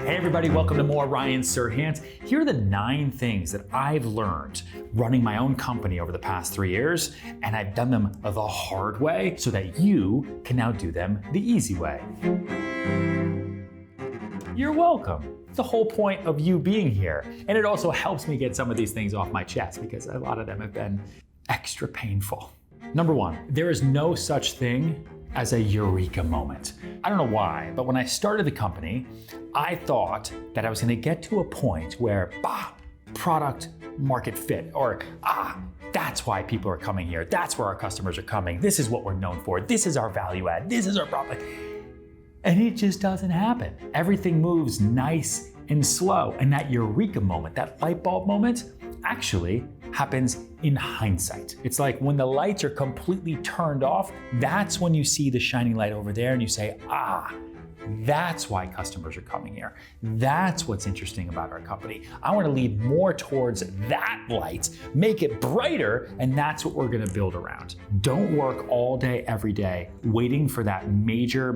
Hey everybody, welcome to more Ryan Serhant. Here are the 9 things that I've learned running my own company over the past 3 years, and I've done them the hard way so that you can now do them the easy way. You're welcome. It's the whole point of you being here. And it also helps me get some of these things off my chest because a lot of them have been extra painful. Number 1, there is no such thing as a Eureka moment. I don't know why, but when I started the company, I thought that I was gonna get to a point where, product market fit, or that's why people are coming here. That's where our customers are coming. This is what we're known for. This is our value add. This is our product. And it just doesn't happen. Everything moves nice and slow. And that Eureka moment, that light bulb moment, actually happens in hindsight. It's like when the lights are completely turned off, that's when you see the shining light over there and you say, that's why customers are coming here. That's what's interesting about our company. I want to lead more towards that light, make it brighter, and that's what we're going to build around. Don't work all day, every day, waiting for that major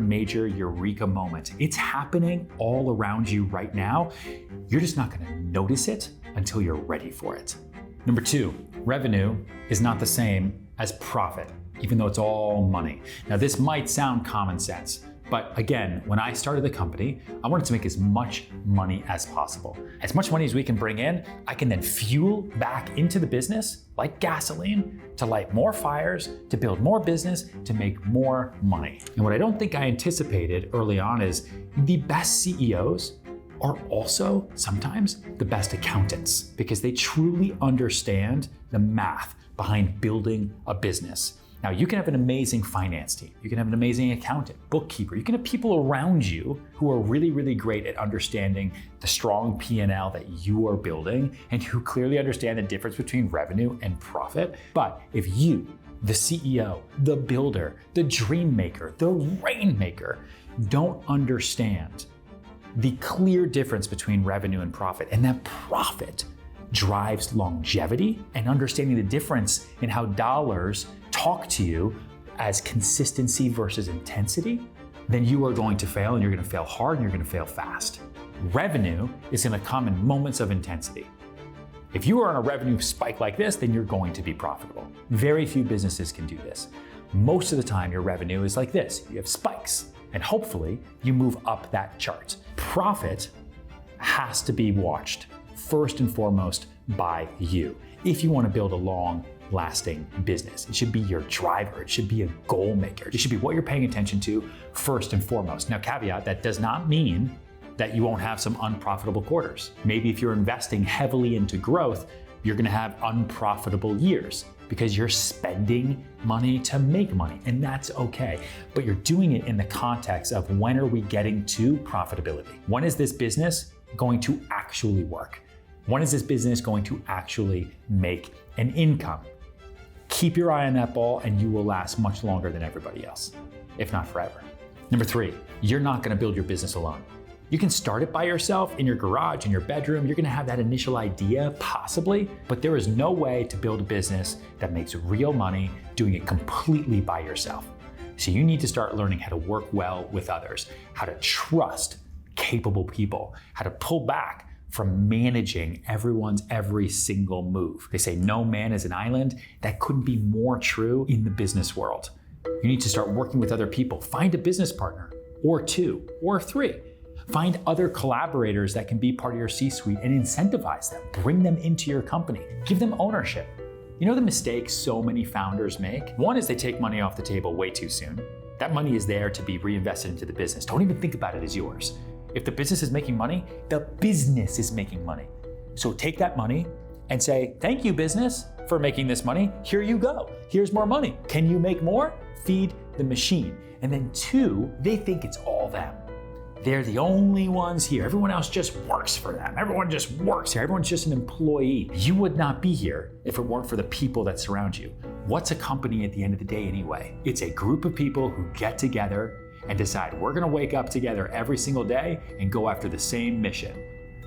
Eureka moment. It's happening all around you right now. You're just not going to notice it until you're ready for it. Number 2, revenue is not the same as profit, even though it's all money. Now, this might sound common sense, but again, when I started the company, I wanted to make as much money as possible. As much money as we can bring in, I can then fuel back into the business like gasoline to light more fires, to build more business, to make more money. And what I don't think I anticipated early on is the best CEOs are also sometimes the best accountants because they truly understand the math behind building a business. Now, you can have an amazing finance team. You can have an amazing accountant, bookkeeper. You can have people around you who are really great at understanding the strong P&L that you are building and who clearly understand the difference between revenue and profit. But if you, the CEO, the builder, the dream maker, the rainmaker, don't understand the clear difference between revenue and profit, and that profit drives longevity and understanding the difference in how dollars talk to you as consistency versus intensity, then you are going to fail, and you're going to fail hard, and you're going to fail fast. Revenue is going to come in moments of intensity. If you are on a revenue spike like this, then you're going to be profitable. Very few businesses can do this. Most of the time, your revenue is like this. You have spikes, and hopefully you move up that chart. Profit has to be watched first and foremost by you. If you want to build a long-lasting business, it should be your driver. It should be a goal maker. It should be what you're paying attention to first and foremost. Now, caveat, that does not mean that you won't have some unprofitable quarters. Maybe if you're investing heavily into growth, you're going to have unprofitable years because you're spending money to make money, and that's okay. But you're doing it in the context of when are we getting to profitability? When is this business going to actually work? When is this business going to actually make an income? Keep your eye on that ball and you will last much longer than everybody else, if not forever. Number 3, you're not going to build your business alone. You can start it by yourself in your garage, in your bedroom. You're going to have that initial idea, possibly, but there is no way to build a business that makes real money doing it completely by yourself. So you need to start learning how to work well with others, how to trust capable people, how to pull back from managing everyone's every single move. They say no man is an island. That couldn't be more true in the business world. You need to start working with other people. Find a business partner, or 2, or 3. Find other collaborators that can be part of your C-suite and incentivize them. Bring them into your company. Give them ownership. You know the mistake so many founders make? One is they take money off the table way too soon. That money is there to be reinvested into the business. Don't even think about it as yours. If the business is making money, the business is making money. So take that money and say, thank you, business, for making this money. Here you go. Here's more money. Can you make more? Feed the machine. And then 2, they think it's all them. They're the only ones here. Everyone else just works for them. Everyone just works here. Everyone's just an employee. You would not be here if it weren't for the people that surround you. What's a company at the end of the day anyway? It's a group of people who get together and decide we're gonna wake up together every single day and go after the same mission.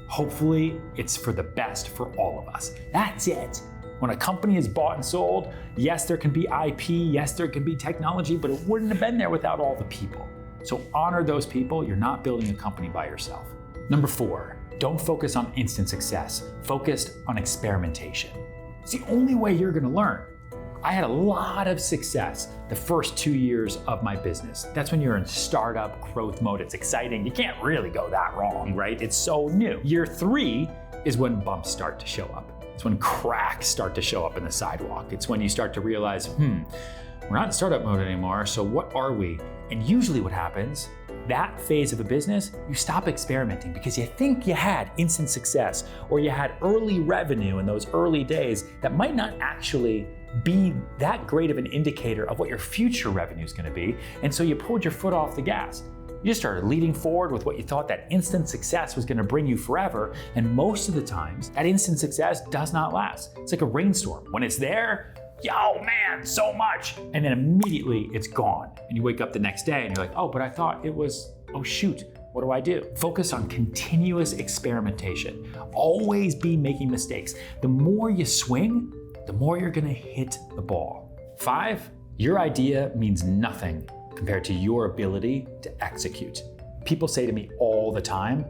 Hopefully, it's for the best for all of us. That's it. When a company is bought and sold, yes, there can be IP, yes, there can be technology, but it wouldn't have been there without all the people. So honor those people. You're not building a company by yourself. Number 4, don't focus on instant success. Focus on experimentation. It's the only way you're gonna learn. I had a lot of success the first 2 years of my business. That's when you're in startup growth mode. It's exciting. You can't really go that wrong, right? It's so new. Year 3 is when bumps start to show up. It's when cracks start to show up in the sidewalk. It's when you start to realize, we're not in startup mode anymore, so what are we? And usually what happens, that phase of a business, you stop experimenting because you think you had instant success or you had early revenue in those early days that might not actually be that great of an indicator of what your future revenue is going to be. And so you pulled your foot off the gas. You just started leading forward with what you thought that instant success was going to bring you forever. And most of the times, that instant success does not last. It's like a rainstorm. When it's there, yo, man, so much. And then immediately it's gone. And you wake up the next day and you're like, oh, but I thought it was, oh shoot, what do I do? Focus on continuous experimentation. Always be making mistakes. The more you swing, the more you're gonna hit the ball. 5, your idea means nothing compared to your ability to execute. People say to me all the time,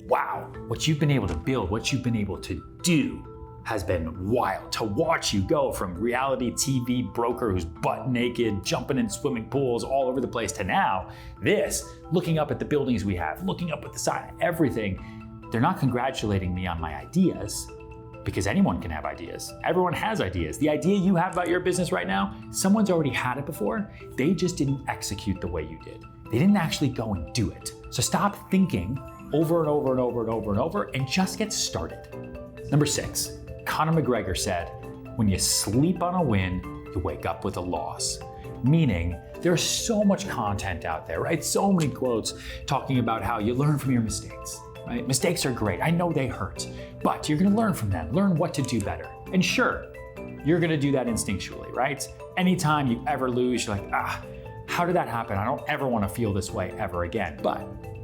wow, what you've been able to build, what you've been able to do has been wild. To watch you go from reality TV broker who's butt naked, jumping in swimming pools all over the place to now, this, looking up at the buildings we have, looking up at the side, everything. They're not congratulating me on my ideas because anyone can have ideas. Everyone has ideas. The idea you have about your business right now, someone's already had it before. They just didn't execute the way you did. They didn't actually go and do it. So stop thinking over and over and over and over and over and just get started. Number 6, Conor McGregor said, when you sleep on a win, you wake up with a loss. Meaning, there's so much content out there, right? So many quotes talking about how you learn from your mistakes, right? Mistakes are great. I know they hurt, but you're gonna learn from them, learn what to do better. And sure, you're gonna do that instinctually, right? Anytime you ever lose, you're like, how did that happen? I don't ever wanna feel this way ever again. But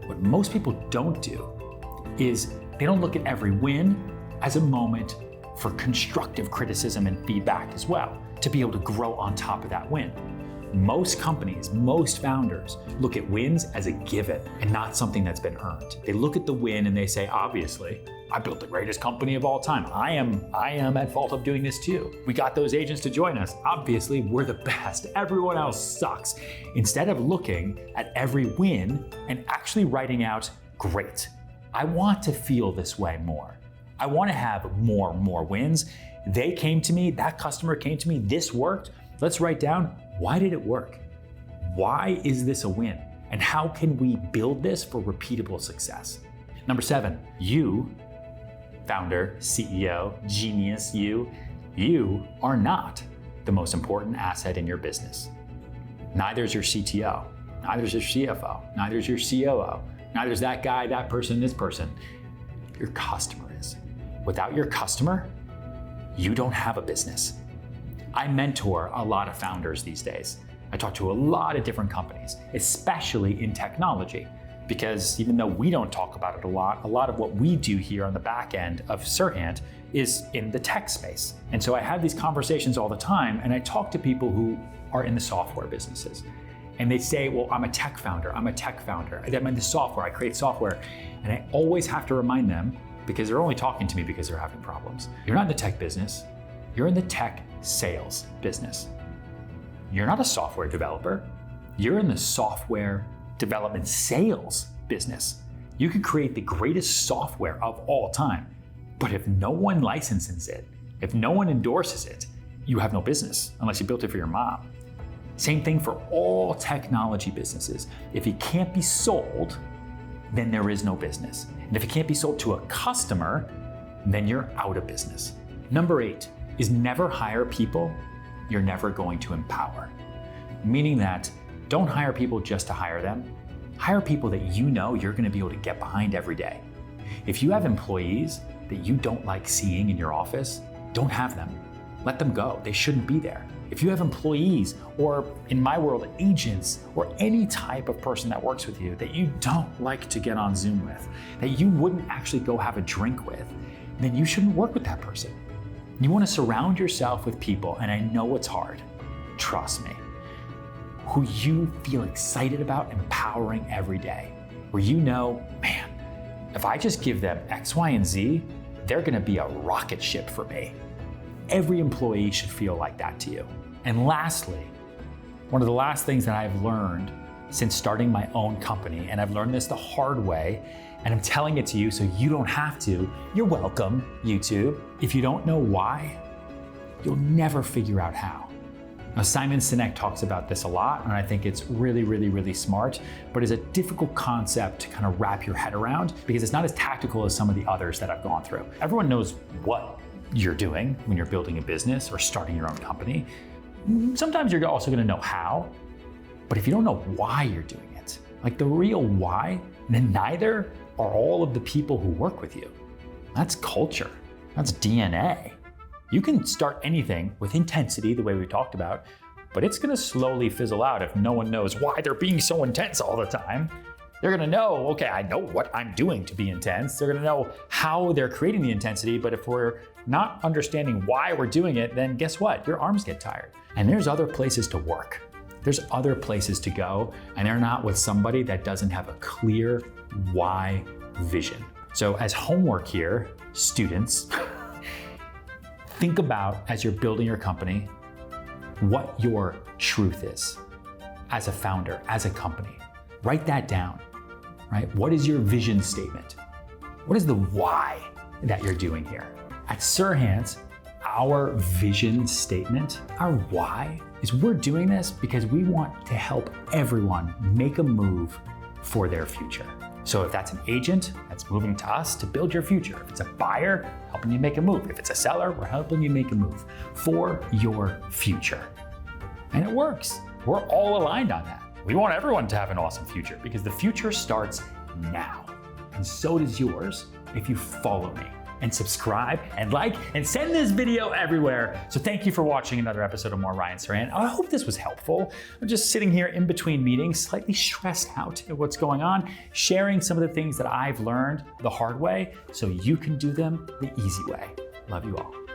what most people don't do is they don't look at every win as a moment for constructive criticism and feedback as well, to be able to grow on top of that win. Most companies, most founders look at wins as a given and not something that's been earned. They look at the win and they say, obviously, I built the greatest company of all time. I am at fault of doing this too. We got those agents to join us. Obviously, we're the best. Everyone else sucks. Instead of looking at every win and actually writing out, great, I want to feel this way more. I want to have more wins. They came to me, that customer came to me, this worked. Let's write down, why did it work? Why is this a win? And how can we build this for repeatable success? Number 7, you, founder, CEO, genius, you are not the most important asset in your business. Neither is your CTO, neither is your CFO, neither is your COO, neither is that guy, that person, this person. Your customer is. Without your customer, you don't have a business. I mentor a lot of founders these days. I talk to a lot of different companies, especially in technology, because even though we don't talk about it a lot of what we do here on the back end of Serhant is in the tech space. And so I have these conversations all the time, and I talk to people who are in the software businesses. And they say, well, I'm a tech founder. I'm in the software, I create software. And I always have to remind them, because they're only talking to me because they're having problems. You're not in the tech business, you're in the tech sales business. You're not a software developer, you're in the software development sales business. You could create the greatest software of all time, but if no one licenses it, if no one endorses it, you have no business unless you built it for your mom. Same thing for all technology businesses. If it can't be sold, then there is no business. And if it can't be sold to a customer, then you're out of business. Number 8 is never hire people you're never going to empower. Meaning that don't hire people just to hire them. Hire people that you know you're gonna be able to get behind every day. If you have employees that you don't like seeing in your office, don't have them. Let them go. They shouldn't be there. If you have employees, or in my world, agents, or any type of person that works with you that you don't like to get on Zoom with, that you wouldn't actually go have a drink with, then you shouldn't work with that person. You want to surround yourself with people, and I know it's hard, trust me, who you feel excited about empowering every day, where you know, man, If I just give them X, Y, and Z, they're gonna be a rocket ship for me. Every employee should feel like that to you. And lastly, one of the last things that I've learned since starting my own company, and I've learned this the hard way, and I'm telling it to you so you don't have to. You're welcome, YouTube. If you don't know why, you'll never figure out how. Now, Simon Sinek talks about this a lot, and I think it's really, really, really smart, but it's a difficult concept to kind of wrap your head around because it's not as tactical as some of the others that I've gone through. Everyone knows what you're doing when you're building a business or starting your own company. Sometimes you're also gonna know how, but if you don't know why you're doing it, like the real why, then neither are all of the people who work with you. That's culture, that's DNA. You can start anything with intensity, the way we talked about, but it's gonna slowly fizzle out if no one knows why they're being so intense all the time. They're gonna know, okay, I know what I'm doing to be intense. They're gonna know how they're creating the intensity, but if we're not understanding why we're doing it, then guess what? Your arms get tired. And there's other places to work. There's other places to go, and they're not with somebody that doesn't have a clear why vision. So as homework here, students, think about, as you're building your company, what your truth is as a founder, as a company. Write that down, right? What is your vision statement? What is the why that you're doing here? At Serhant, our vision statement, our why, is we're doing this because we want to help everyone make a move for their future. So if that's an agent, that's moving to us to build your future. If it's a buyer, helping you make a move. If it's a seller, we're helping you make a move for your future. And it works. We're all aligned on that. We want everyone to have an awesome future because the future starts now. And so does yours if you follow me and subscribe and like and send this video everywhere. So thank you for watching another episode of More Ryan Serhant. I hope this was helpful. I'm just sitting here in between meetings, slightly stressed out at what's going on, sharing some of the things that I've learned the hard way so you can do them the easy way. Love you all.